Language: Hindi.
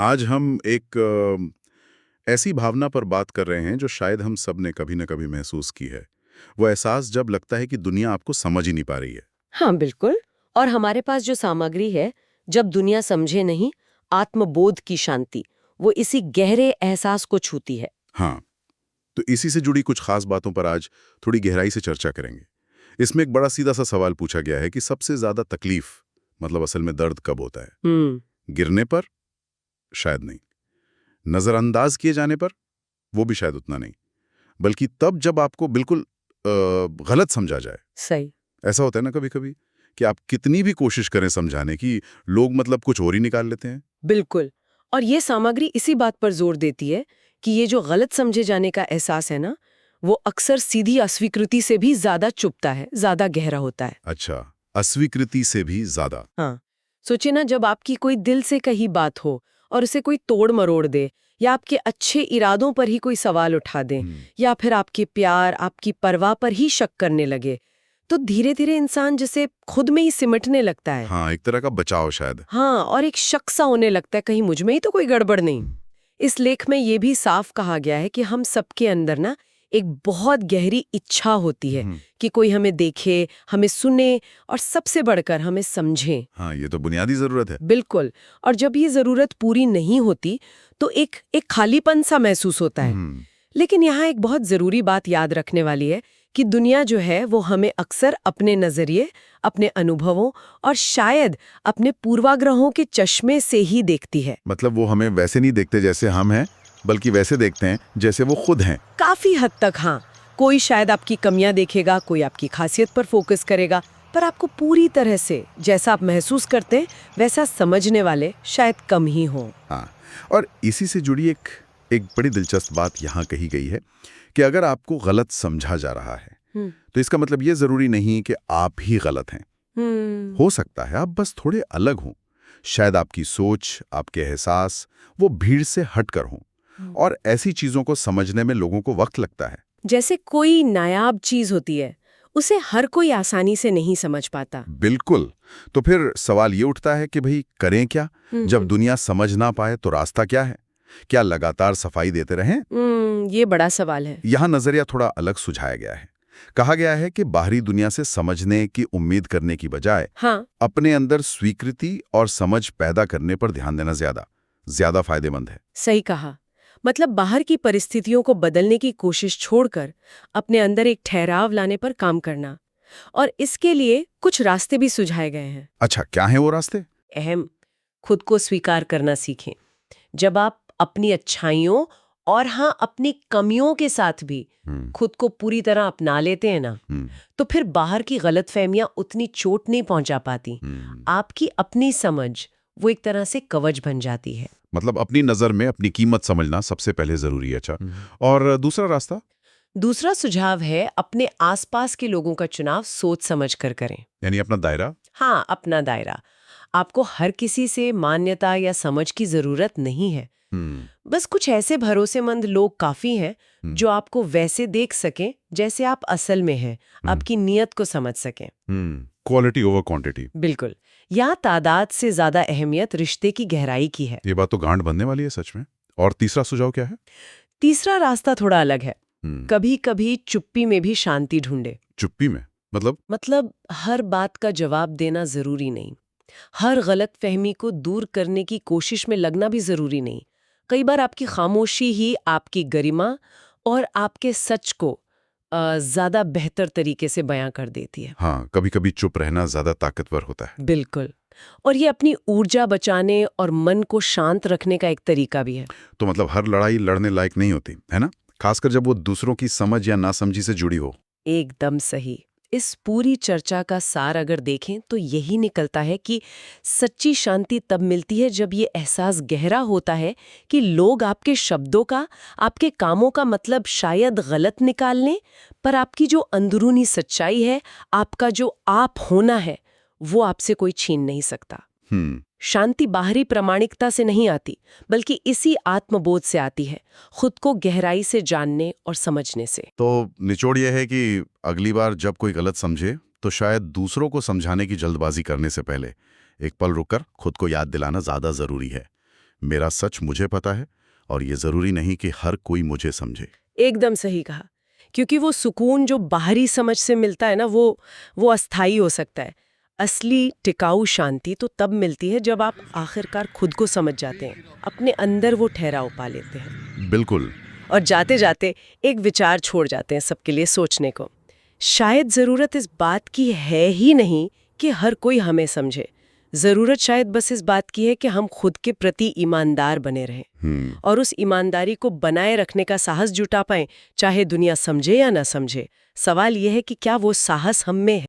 आज हम एक ऐसी भावना पर बात कर रहे हैं जो शायद हम सब ने कभी न कभी महसूस की है। वो एहसास जब लगता है कि दुनिया आपको समझ ही नहीं पा रही है। हाँ बिल्कुल। और हमारे पास जो सामग्री है, जब दुनिया समझे नहीं, आत्मबोध की शांति, वो इसी गहरे एहसास को छूती है। हाँ, तो इसी से जुड़ी कुछ खास बातों पर आज थोड़ी गहराई से चर्चा करेंगे। इसमें एक बड़ा सीधा सा सवाल पूछा गया है कि सबसे ज्यादा तकलीफ मतलब असल में दर्द कब होता है? गिरने पर? शायद नहीं। नजरअंदाज किए जाने पर? वो भी शायद उतना नहीं। बल्कि तब जब आपको बिल्कुल गलत समझा जाए। सही। ऐसा होता है ना कभी कभी कि आप कितनी भी कोशिश करें समझाने की, लोग मतलब कुछ और ही निकाल लेते हैं। बिल्कुल। और ये सामग्री इसी बात पर जोर देती है कि ये जो गलत समझे जाने का एहसास है ना, वो अक्सर सीधी अस्वीकृति से भी ज्यादा चुभता है, ज्यादा गहरा होता है। अच्छा, अस्वीकृति से भी ज्यादा। हाँ, सोचिए ना, जब आपकी कोई दिल से कही बात हो और उसे कोई तोड़ मरोड़ दे, या आपके अच्छे इरादों पर ही कोई सवाल उठा दे, या फिर आपके प्यार, आपकी परवाह पर ही शक करने लगे, तो धीरे धीरे इंसान जैसे खुद में ही सिमटने लगता है। हाँ, एक तरह का बचाव शायद। हाँ, और एक शक सा होने लगता है, कहीं मुझ में ही तो कोई गड़बड़ नहीं। इस लेख में ये भी साफ कहा गया है कि हम सबके अंदर ना एक बहुत गहरी इच्छा होती है कि कोई हमें देखे, हमें सुने और सबसे बढ़कर हमें समझे। हाँ, ये तो बुनियादी जरूरत है। बिल्कुल। और जब ये जरूरत पूरी नहीं होती तो एक एक खालीपन सा महसूस होता है। लेकिन यहाँ एक बहुत जरूरी बात याद रखने वाली है कि दुनिया जो है वो हमें अक्सर अपने नजरिए, अपने अनुभवों और शायद अपने पूर्वाग्रहों के चश्मे से ही देखती है। मतलब वो हमें वैसे नहीं देखते जैसे हम हैं, बल्कि वैसे देखते हैं जैसे वो खुद हैं। काफी हद तक हाँ। कोई शायद आपकी कमियां देखेगा, कोई आपकी खासियत पर फोकस करेगा, पर आपको पूरी तरह से जैसा आप महसूस करते हैं वैसा समझने वाले शायद कम ही हों। हाँ, और इसी से जुड़ी एक बड़ी दिलचस्प बात यहाँ कही गई है कि अगर आपको गलत समझा जा रहा है तो इसका मतलब ये जरूरी नहीं कि आप ही गलत हैं। हो सकता है आप बस थोड़े अलग हों। शायद आपकी सोच, आपके एहसास वो भीड़ से हटकर हों। और ऐसी चीजों को समझने में लोगों को वक्त लगता है। जैसे कोई नायाब चीज होती है, उसे हर कोई आसानी से नहीं समझ पाता। बिल्कुल। तो फिर सवाल ये उठता है कि भाई करें क्या? जब दुनिया समझ ना पाए तो रास्ता क्या है? क्या लगातार सफाई देते रहें? ये बड़ा सवाल है। यहाँ नजरिया थोड़ा अलग सुझाया गया है। कहा गया है कि बाहरी दुनिया से समझने की उम्मीद करने की बजाय अपने अंदर स्वीकृति और समझ पैदा करने पर ध्यान देना ज्यादा फायदेमंद है। सही कहा। मतलब बाहर की परिस्थितियों को बदलने की कोशिश छोड़कर अपने अंदर एक ठहराव लाने पर काम करना। और इसके लिए कुछ रास्ते भी सुझाए गए हैं। अच्छा, क्या है वो रास्ते? अहम, खुद को स्वीकार करना सीखें। जब आप अपनी अच्छाइयों और हाँ अपनी कमियों के साथ भी खुद को पूरी तरह अपना लेते हैं ना, तो फिर बाहर की गलतफहमियां उतनी चोट नहीं पहुंचा पाती। आपकी अपनी समझ वो एक तरह से कवच बन जाती है। मतलब अपनी नजर में अपनी कीमत समझना सबसे पहले जरूरी है। अच्छा, और दूसरा रास्ता? दूसरा सुझाव है अपने आसपास के लोगों का चुनाव सोच समझ कर करें। यानी अपना दायरा? हाँ, अपना दायरा। आपको हर किसी से मान्यता या समझ की जरूरत नहीं है। बस कुछ ऐसे भरोसेमंद लोग काफी हैं जो आपको वैसे देख सकें जैसे आप असल में हैं, आपकी नीयत को समझ सकें। Quality over quantity. बिल्कुल। यहाँ तादाद से ज्यादा अहमियत रिश्ते की गहराई की है। ये बात तो गांठ बनने वाली है सच में। और तीसरा सुझाव क्या है? तीसरा रास्ता थोड़ा अलग है। कभी कभी चुप्पी में भी शांति ढूंढे। चुप्पी में मतलब हर बात का जवाब देना जरूरी नहीं, हर गलत फहमी को दूर करने की कोशिश में लगना भी जरूरी नहीं। कई बार आपकी खामोशी ही आपकी गरिमा और आपके सच को ज्यादा बेहतर तरीके से बयां कर देती है। हाँ, कभी कभी चुप रहना ज्यादा ताकतवर होता है। बिल्कुल। और ये अपनी ऊर्जा बचाने और मन को शांत रखने का एक तरीका भी है। तो मतलब हर लड़ाई लड़ने लायक नहीं होती है ना, खासकर जब वो दूसरों की समझ या नासमझी से जुड़ी हो। एकदम सही। इस पूरी चर्चा का सार अगर देखें तो यही निकलता है कि सच्ची शांति तब मिलती है जब ये एहसास गहरा होता है कि लोग आपके शब्दों का, आपके कामों का मतलब शायद गलत निकाल लें, पर आपकी जो अंदरूनी सच्चाई है, आपका जो आप होना है, वो आपसे कोई छीन नहीं सकता। शांति बाहरी प्रामाणिकता से नहीं आती, बल्कि इसी आत्मबोध से आती है, खुद को गहराई से जानने और समझने से। तो निचोड़ यह है कि अगली बार जब कोई गलत समझे तो शायद दूसरों को समझाने की जल्दबाजी करने से पहले एक पल रुककर खुद को याद दिलाना ज्यादा जरूरी है। मेरा सच मुझे पता है और ये जरूरी नहीं कि हर कोई मुझे समझे। एकदम सही कहा। क्योंकि वो सुकून जो बाहरी समझ से मिलता है ना, वो अस्थाई हो सकता है। असली टिकाऊ शांति तो तब मिलती है जब आप आखिरकार खुद को समझ जाते हैं, अपने अंदर वो ठहराव पा लेते हैं। बिल्कुल। और जाते जाते एक विचार छोड़ जाते हैं सबके लिए सोचने को। शायद ज़रूरत इस बात की है ही नहीं कि हर कोई हमें समझे। ज़रूरत शायद बस इस बात की है कि हम खुद के प्रति ईमानदार बने रहें और उस ईमानदारी को बनाए रखने का साहस जुटा पाएं, चाहे दुनिया समझे या ना समझे। सवाल यह है कि क्या वो साहस हम में है।